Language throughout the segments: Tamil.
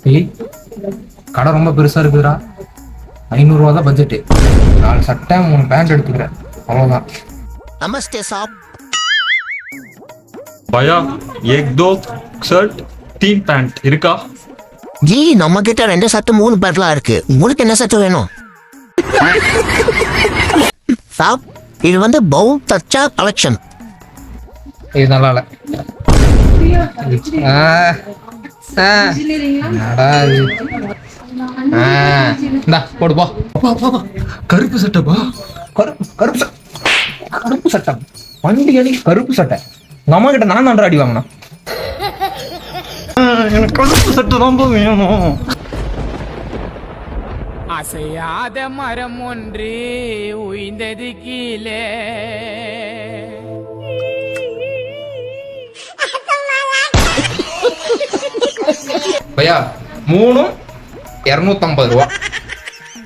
ஏய், கடை ரொம்ப பெருசா இருக்குதுடா. 500 ரூபா தான் பட்ஜெட்டு. 4 சட்டை 3 பேண்ட் எடுத்துக்கிறேன், அவ்வளோதான். நமஸ்தே சாப். भैया एक दो शर्ट 3 पैंट இருக்கா? ஜி நம்ம கிட்ட 2 சட்டை 3 பேண்ட்லாம் இருக்கு. உங்களுக்கு என்ன சட்டை வேணும்? சாப், இது வந்து பவுத் அச்சா கலெக்ஷன். இது நல்லா இல்லை. என்னடா இது? இந்தா போடு போ. கருப்பு சட்டைப்பா. கருப்பு சட்டை வண்டி அடி. கருப்பு சட்டை உங்க அம்மா கிட்ட நான் தான்டா அடி வாங்கினேன். எனக்கு கருப்பு சட்டை ரொம்ப வேணும். அசையாத மரம் ஒன்று உய்ந்தது கீழே. பையா 3 250 ரூபா.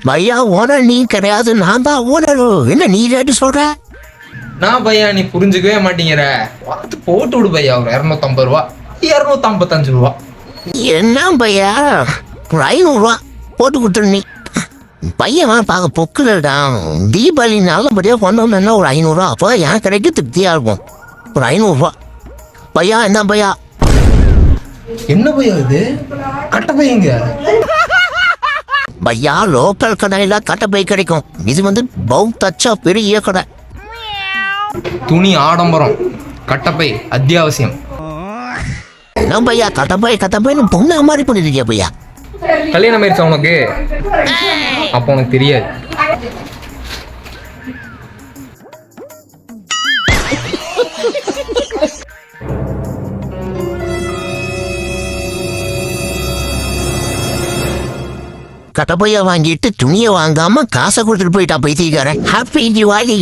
பையா ஓனர் நீ கிடையாது, நான் தான் ஓனர். என்ன நீ ரேட்டு சொல்ற? நான் பையா நீ புரிஞ்சுக்கவே மாட்டேங்கிற. பார்த்து போட்டு விடு பையா. ஒரு 250 ரூபா, 255 ரூபா. என்ன பையா, ஒரு 500 ரூபா போட்டு கொடுத்துரு. நீ பையன் பார்க்க பொக்குலடா. தீபாவளி நல்லபடியா கொண்டோம்னா ஒரு 500 ரூபா அப்போ என் கிடைக்க திருப்தியா இருக்கும். ஒரு 500 ரூபா பையா. என்ன பையா? என்ன பையா இது? கட்ட பையங்க பையா லோக்கல் கடையில கட்ட பை கிடைக்கும். இது வந்து பவுத் அச்சா பெரிய கடை. துணி ஆடம்பரம், கட்டப்பை அத்தியாவசியம். என்ன பையா கட்டப்பைன்னு பொண்ணு மாதிரி பண்ணிருக்கியா பையா? கல்யாணம் ஆயிடுச்சா உனக்கு? அப்போ உனக்கு தெரியாது. கட்டப்பையா வாங்கிட்டு துணியை வாங்காம காசை கொடுத்துட்டு போயிட்டா பைத்தியக்காரன். ஹாப்பி திவாலி.